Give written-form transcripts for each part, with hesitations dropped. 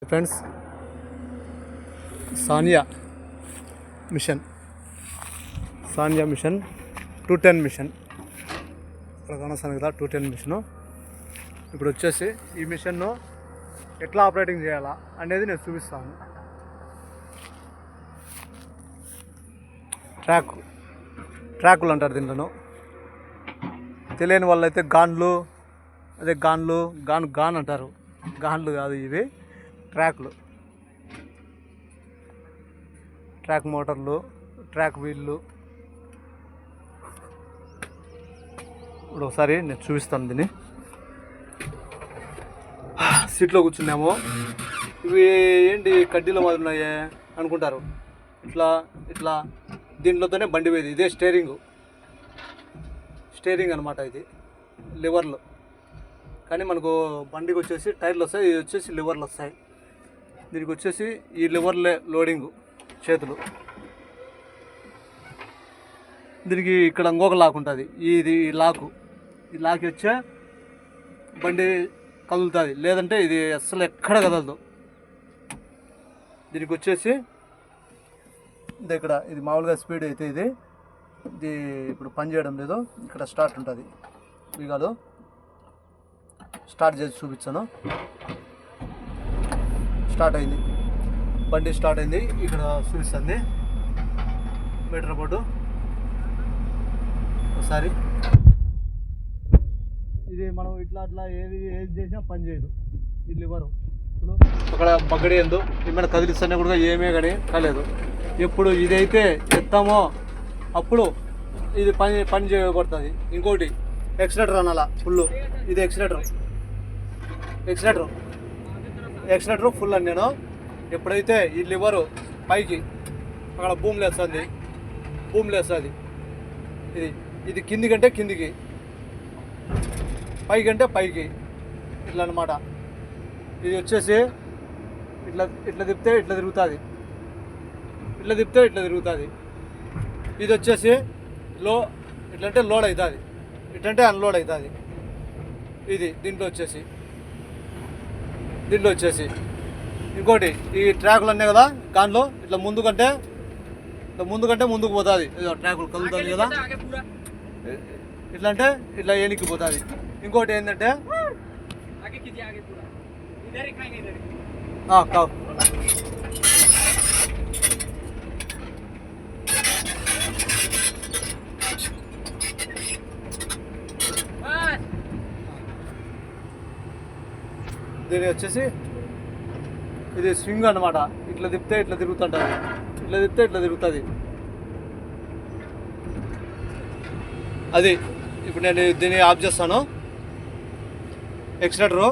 Friends, Sania machine 210 machine ఇక్కడ కానొస్తాను కదా. 210 machine ఇప్పుడు వచ్చేసి ఈ మిషన్ను ఎట్లా ఆపరేటింగ్ చేయాలా అనేది నేను చూపిస్తాను. ట్రాకులు అంటారు దీంట్లో. తెలియని వాళ్ళైతే గాన్లు అంటారు. గాన్లు కాదు ఇవి, ట్రాక్ మోటార్లు, ట్రాక్ వీళ్ళు. ఇప్పుడు ఒకసారి నేను చూపిస్తాను దీన్ని. సీట్లో కూర్చున్నాము. ఇవి ఏంటి కడ్డీలో మాదిరి ఉన్నాయే అనుకుంటారు. ఇట్లా దీంట్లోనే బండి పోయేది. ఇదే స్టేరింగ్ అనమాట. ఇది లివర్లు. కానీ మనకు బండికి వచ్చేసి టైర్లు వస్తాయి, ఇది వచ్చేసి లివర్లు వస్తాయి. దీనికి వచ్చేసి ఈ లివర్లే లోడింగు, చేతులు. దీనికి ఇక్కడ ఇంకొక లాక్ ఉంటుంది. ఈ లాక్ వచ్చే బండి కదులుతుంది, లేదంటే ఇది అస్సలు ఎక్కడ కదలదు. దీనికి వచ్చేసి ఇక్కడ ఇది మామూలుగా స్పీడ్ అయితే ఇది ఇప్పుడు పని చేయడం లేదు. ఇక్కడ స్టార్ట్ ఉంటుంది. బీగాలు స్టార్ట్ చేసి చూపించాను. బండి స్టార్ట్ అయింది. ఇక్కడ చూపిస్తుంది మీటర్ బోర్డు. ఒకసారి ఇది మనం ఇట్లా ఏది చేసినా పని చేయదు. ఈ లివరు ఇప్పుడు అక్కడ బగ్గడి ఎందు ఏమైనా కదిలిస్తానే కూడా ఏమే కానీ కాలేదు. ఎప్పుడు ఇదైతే ఎత్తామో అప్పుడు ఇది పని చేయబడుతుంది. ఇంకోటి ఎక్సిలేటర్ అనాలా ఫుల్. ఇది ఎక్సిలేటర్ ఫుల్ అని నేను ఎప్పుడైతే ఈ లివరు పైకి అక్కడ భూమి లేస్తుంది. ఇది కిందికంటే కిందికి, పైకంటే పైకి, ఇట్లా అనమాట. ఇది వచ్చేసి ఇట్లా తిప్పితే ఇట్లా తిరుగుతుంది. ఇది వచ్చేసి ఇట్లంటే లోడ్ అవుతుంది, ఇట్లంటే అన్లోడ్ అవుతుంది. ఇది దీంట్లో వచ్చేసి ఇంకోటి ఈ ట్రాకులు అన్నీ కదా. దాంట్లో ఇట్లా ముందుకంటే ముందుకు పోతుంది. ట్రాకులు కదులుతుంది కదా, ఇట్లా అంటే ఇట్లా ఏనికి పోతుంది. ఇంకోటి ఏంటంటే దీని వచ్చేసి ఇది స్వింగ్ అనమాట. ఇట్లా తిప్పితే ఇట్లా తిరుగుతుంటుంది, ఇట్లా తిరుగుతుంది. అది ఇప్పుడు నేను దీన్ని ఆఫ్ చేస్తాను. ఎక్సిలేటరు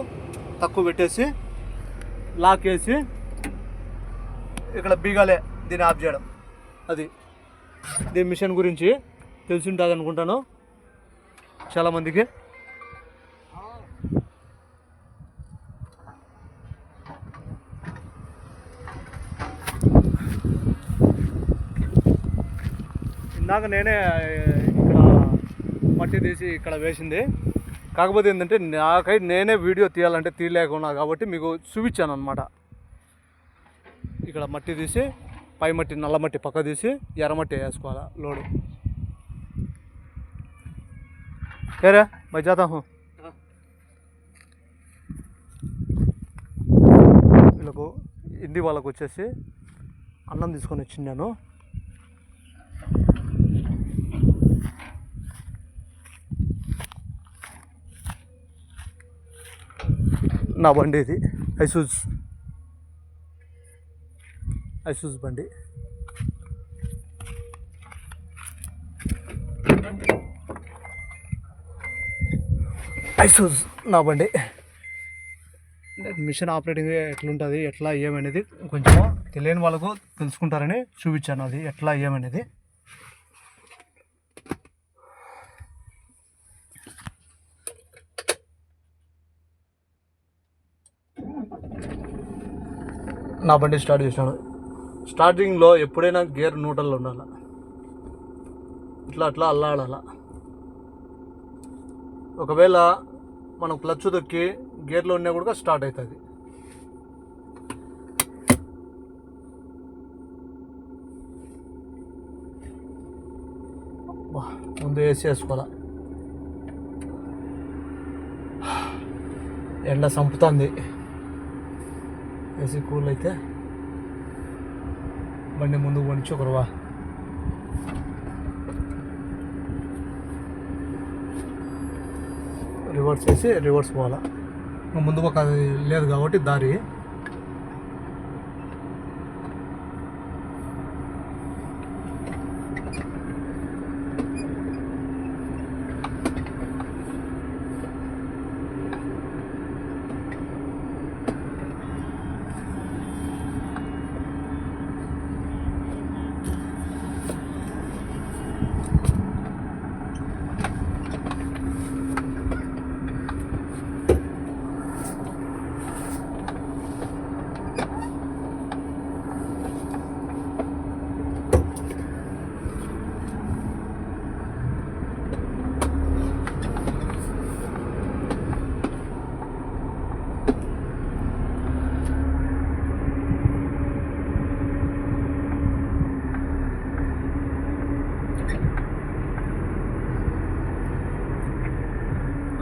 తక్కువ పెట్టేసి లాక్ వేసి ఇక్కడ బీగాలే దీన్ని ఆఫ్ చేయడం. అది దీని మిషన్ గురించి తెలిసి ఉంటుంది అనుకుంటాను చాలామందికి. ఇందాక నేనే ఇక్కడ మట్టి తీసి ఇక్కడ వేసింది. కాకపోతే ఏంటంటే నేనే వీడియో తీయాలంటే తీయలేకున్నా కాబట్టి మీకు చూపించాను అనమాట. ఇక్కడ మట్టి తీసి పై మట్టి నల్ల మట్టి పక్క తీసి ఎర్రమట్టి వేసుకోవాలి లోడు. సరే मैं जाता हूँ. వీళ్ళకు హిందీ వాళ్ళకు వచ్చేసి అన్నం తీసుకొని వచ్చిండాను. నా బండి ఇది ఐసూజ్ బండి. నా బండి. మిషన్ ఆపరేటింగ్ ఎట్లుంటుంది, ఎట్లా ఏమనేది కొంచెం తెలియని వాళ్ళకు తెలుసుకుంటారని చూపించాను. అది ఎట్లా ఏమనేది. నా బండి స్టార్ట్ చేసినాను. స్టార్టింగ్లో ఎప్పుడైనా గేర్ న్యూట్రల్లో ఉండాలి. ఇట్లా అల్లాడాల. ఒకవేళ మనం క్లచ్ తొక్కి గేర్లో ఉన్నా కూడా స్టార్ట్ అవుతుంది. ముందు ఏసీ వేసుకోవాలా. ఎండ సంపుతుంది. ఏసీ కూల్ అయితే బండి ముందుకు పండించి ఒకరువా. రివర్స్ చేసి రివర్స్ పోవాలా. ముందు ఒక లేదు కాబట్టి దారి.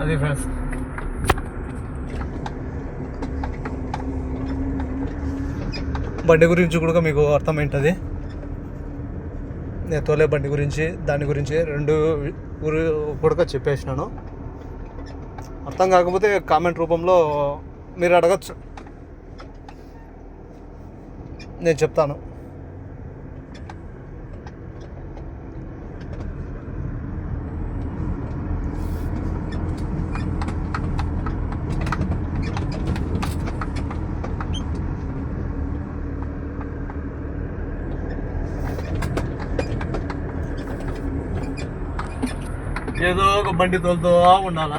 అది ఫ్రెండ్స్, బండి గురించి కూడా మీకు అర్థమైంటుంది. నేను తోలే బండి గురించి దాని గురించి రెండు ఊరు కూడా చెప్పేసినాను. అర్థం కాకపోతే కామెంట్ రూపంలో మీరు అడగచ్చు, నేను చెప్తాను. ఏదో ఒక బండి తోలుతూ ఉండాలా.